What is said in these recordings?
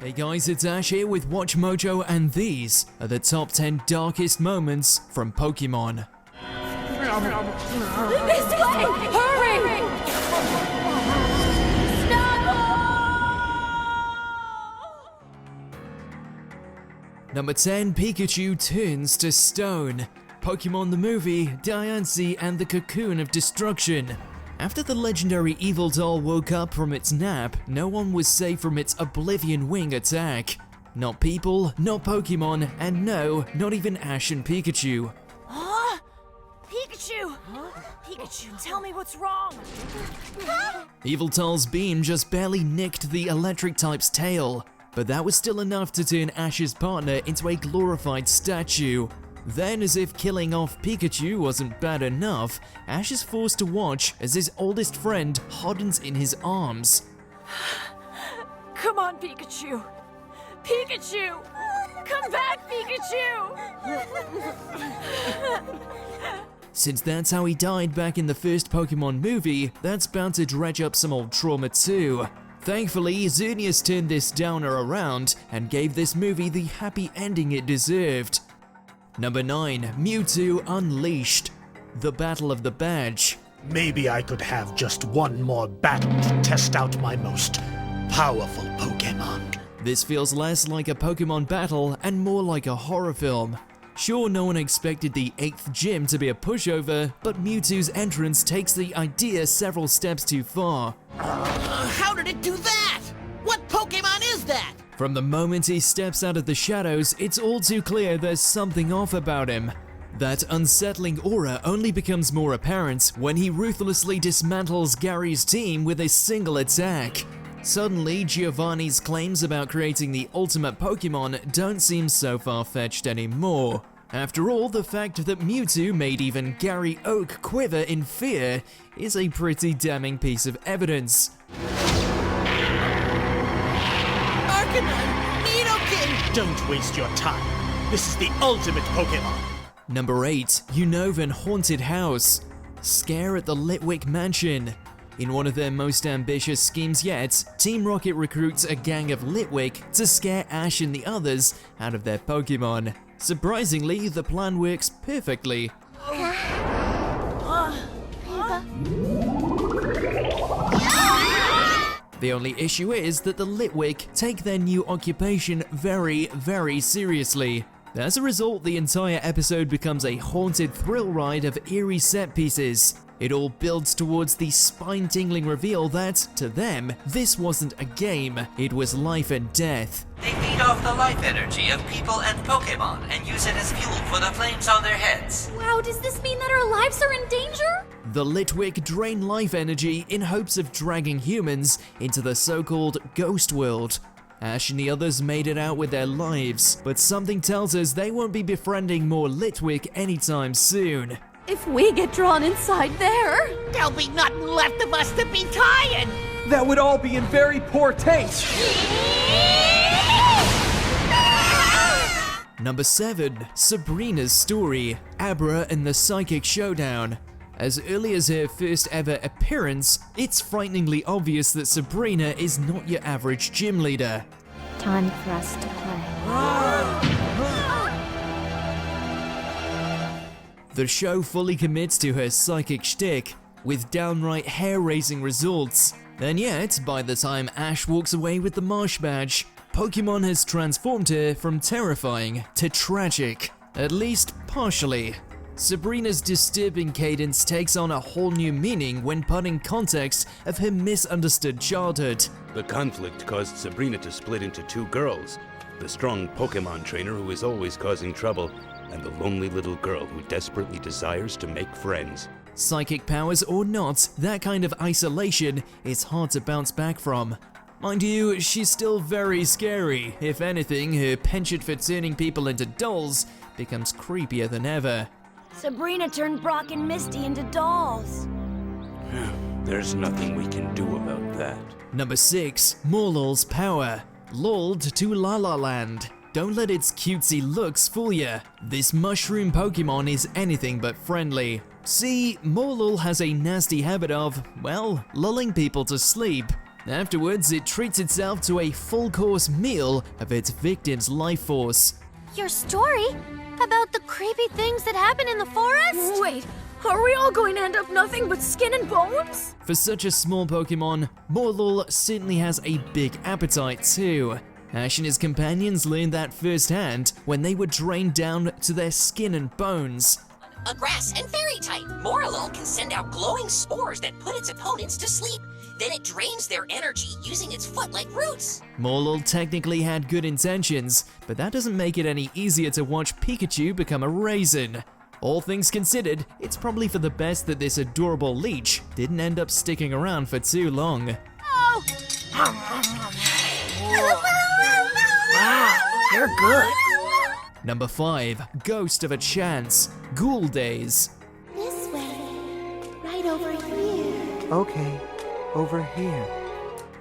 Hey guys, it's Ash here with WatchMojo, and these are the top 10 darkest moments from Pokémon. This way! Hurry! Snubbull! Number 10, Pikachu turns to stone. Pokémon the movie, Diancie and the Cocoon of Destruction. After the legendary evil doll woke up from its nap, no one was safe from its Oblivion Wing attack. Not people, not Pokémon, and no, not even Ash and Pikachu. Huh? Pikachu! Pikachu, tell me what's wrong! Evil Doll's beam just barely nicked the electric type's tail, but that was still enough to turn Ash's partner into a glorified statue. Then, as if killing off Pikachu wasn't bad enough, Ash is forced to watch as his oldest friend hardens in his arms. Come on, Pikachu! Pikachu! Come back, Pikachu! Since that's how he died back in the first Pokémon movie, that's bound to dredge up some old trauma too. Thankfully, Xerneas turned this downer around and gave this movie the happy ending it deserved. Number 9, Mewtwo Unleashed. The Battle of the Badge. Maybe I could have just one more battle to test out my most powerful Pokémon. This feels less like a Pokémon battle and more like a horror film. Sure, no one expected the 8th gym to be a pushover, but Mewtwo's entrance takes the idea several steps too far. How did it do that? What Pokémon is that? From the moment he steps out of the shadows, it's all too clear there's something off about him. That unsettling aura only becomes more apparent when he ruthlessly dismantles Gary's team with a single attack. Suddenly, Giovanni's claims about creating the ultimate Pokémon don't seem so far-fetched anymore. After all, the fact that Mewtwo made even Gary Oak quiver in fear is a pretty damning piece of evidence. Don't waste your time. This is the ultimate Pokémon. Number 8, Unova Haunted House. Scare at the Litwick Mansion. In one of their most ambitious schemes yet, Team Rocket recruits a gang of Litwick to scare Ash and the others out of their Pokémon. Surprisingly, the plan works perfectly. The only issue is that the Litwick take their new occupation very, very seriously. As a result, the entire episode becomes a haunted thrill ride of eerie set pieces. It all builds towards the spine-tingling reveal that, to them, this wasn't a game, it was life and death. They feed off the life energy of people and Pokémon and use it as fuel for the flames on their heads. Wow, does this mean that our lives are in danger? The Litwick drain life energy in hopes of dragging humans into the so-called ghost world. Ash and the others made it out with their lives, but something tells us they won't be befriending more Litwick anytime soon. If we get drawn inside there... There'll be nothing left of us to be tying! That would all be in very poor taste! Number 7, Sabrina's story, Abra and the Psychic Showdown. As early as her first ever appearance, it's frighteningly obvious that Sabrina is not your average gym leader. Time for us to play. The show fully commits to her psychic shtick, with downright hair-raising results. And yet, by the time Ash walks away with the Marsh Badge, Pokémon has transformed her from terrifying to tragic, at least partially. Sabrina's disturbing cadence takes on a whole new meaning when put in context of her misunderstood childhood. The conflict caused Sabrina to split into two girls, the strong Pokémon trainer who is always causing trouble, and the lonely little girl who desperately desires to make friends. Psychic powers or not, that kind of isolation is hard to bounce back from. Mind you, she's still very scary. If anything, her penchant for turning people into dolls becomes creepier than ever. Sabrina turned Brock and Misty into dolls. There's nothing we can do about that. Number 6, Morlul's power. Lulled to La La Land. Don't let its cutesy looks fool ya. This mushroom Pokémon is anything but friendly. See, Morlul has a nasty habit of, well, lulling people to sleep. Afterwards, it treats itself to a full-course meal of its victim's life force. Your story? About the creepy things that happen in the forest? Wait, are we all going to end up nothing but skin and bones? For such a small Pokemon, Mewtwo certainly has a big appetite too. Ash and his companions learned that firsthand when they were drained down to their skin and bones. A grass and fairy type, Morlul can send out glowing spores that put its opponents to sleep. Then it drains their energy using its foot like roots. Mewtwo technically had good intentions, but that doesn't make it any easier to watch Pikachu become a raisin. All things considered, it's probably for the best that this adorable leech didn't end up sticking around for too long. Oh! Wow, they're good. Number 5. Ghost of a Chance, Ghoul Days. This way. Right over here. Okay, over here.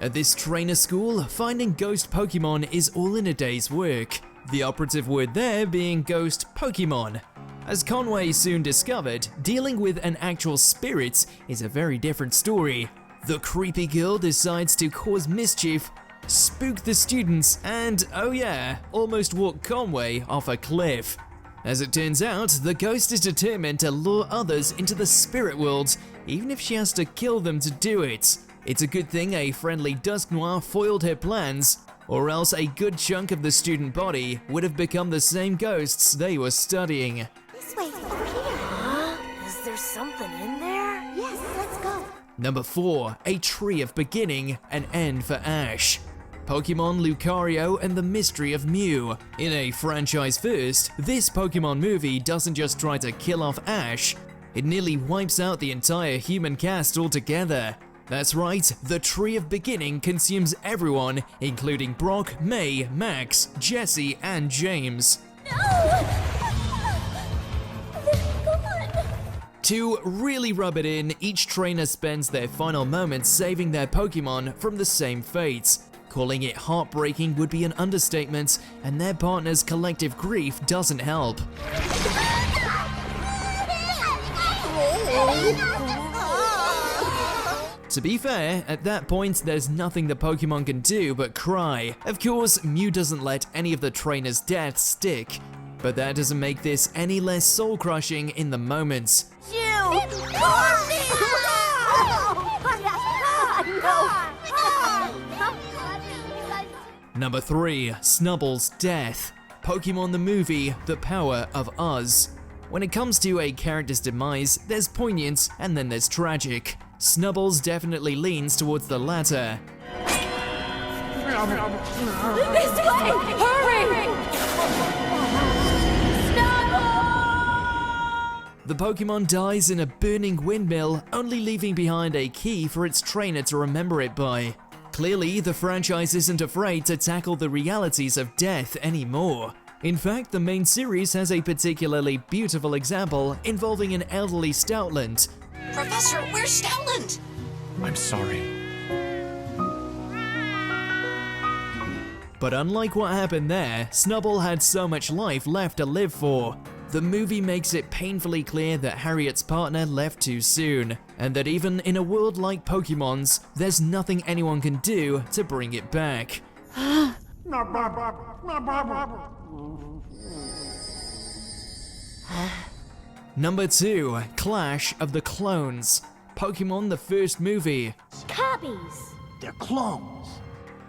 At this trainer school, finding ghost Pokemon is all in a day's work. The operative word there being ghost Pokemon. As Conway soon discovered, dealing with an actual spirit is a very different story. The creepy girl decides to cause mischief, spook the students, and oh yeah, almost walk Conway off a cliff. As it turns out, the ghost is determined to lure others into the spirit world, even if she has to kill them to do it. It's a good thing a friendly Dusknoir foiled her plans, or else a good chunk of the student body would have become the same ghosts they were studying. This way, over here. Is there something in there? Yes, let's go. Number 4. A Tree of Beginning, an End for Ash. Pokemon Lucario and the Mystery of Mew. In a franchise first, this Pokemon movie doesn't just try to kill off Ash, it nearly wipes out the entire human cast altogether. That's right, the Tree of Beginning consumes everyone, including Brock, May, Max, Jesse, and James. To really rub it in, each trainer spends their final moments saving their Pokemon from the same fate. Calling it heartbreaking would be an understatement, and their partner's collective grief doesn't help. To be fair, at that point there's nothing the Pokemon can do but cry. Of course, Mew doesn't let any of the trainer's deaths stick, but that doesn't make this any less soul-crushing in the moment. Number 3. Snubbull's Death. Pokemon the Movie, The Power of Us. When it comes to a character's demise, there's poignant and then there's tragic. Snubbull's definitely leans towards the latter. This way! Hurry! The Pokemon dies in a burning windmill, only leaving behind a key for its trainer to remember it by. Clearly, the franchise isn't afraid to tackle the realities of death anymore. In fact, the main series has a particularly beautiful example involving an elderly Stoutland. Professor, where's Stoutland? I'm sorry. But unlike what happened there, Snubbull had so much life left to live for. The movie makes it painfully clear that Harriet's partner left too soon, and that even in a world like Pokemon's, there's nothing anyone can do to bring it back. Number 2. Clash of the Clones. Pokemon the first movie. Copies. They're clones.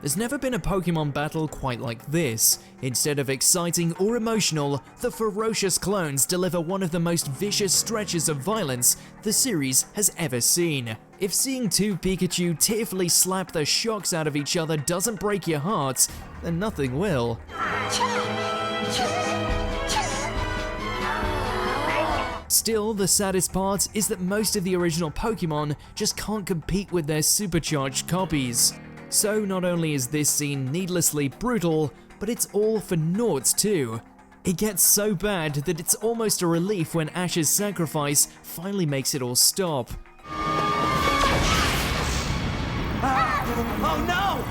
There's never been a Pokemon battle quite like this. Instead of exciting or emotional, the ferocious clones deliver one of the most vicious stretches of violence the series has ever seen. If seeing two Pikachu tearfully slap the shocks out of each other doesn't break your heart, then nothing will. Still, the saddest part is that most of the original Pokemon just can't compete with their supercharged copies. So not only is this scene needlessly brutal, but it's all for naught too. It gets so bad that it's almost a relief when Ash's sacrifice finally makes it all stop. Oh no!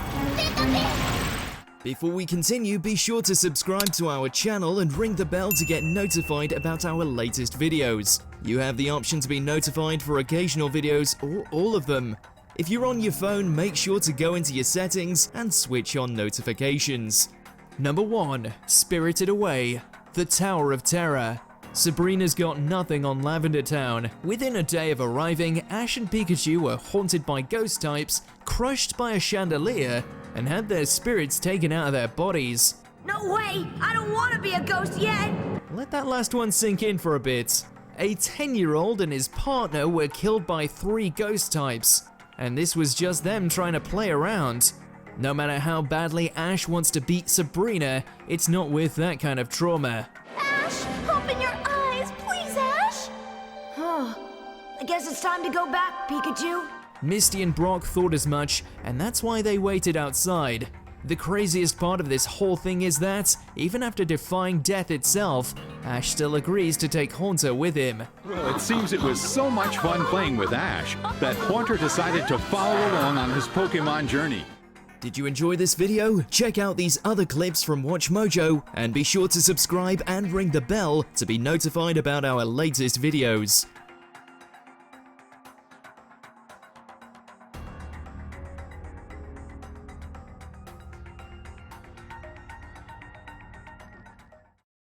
Before we continue, be sure to subscribe to our channel and ring the bell to get notified about our latest videos. You have the option to be notified for occasional videos or all of them. If you're on your phone, make sure to go into your settings and switch on notifications. Number 1. Spirited Away, the Tower of Terror. Sabrina's got nothing on Lavender Town. Within a day of arriving, Ash and Pikachu were haunted by ghost types, crushed by a chandelier, and had their spirits taken out of their bodies. No way! I don't want to be a ghost yet! Let that last one sink in for a bit. A 10-year-old and his partner were killed by 3 ghost types, and this was just them trying to play around. No matter how badly Ash wants to beat Sabrina, it's not with that kind of trauma. Ash, open your eyes, please, Ash! Huh. I guess it's time to go back, Pikachu. Misty and Brock thought as much, and that's why they waited outside. The craziest part of this whole thing is that, even after defying death itself, Ash still agrees to take Haunter with him. Well, it seems it was so much fun playing with Ash that Haunter decided to follow along on his Pokemon journey. Did you enjoy this video? Check out these other clips from WatchMojo, and be sure to subscribe and ring the bell to be notified about our latest videos.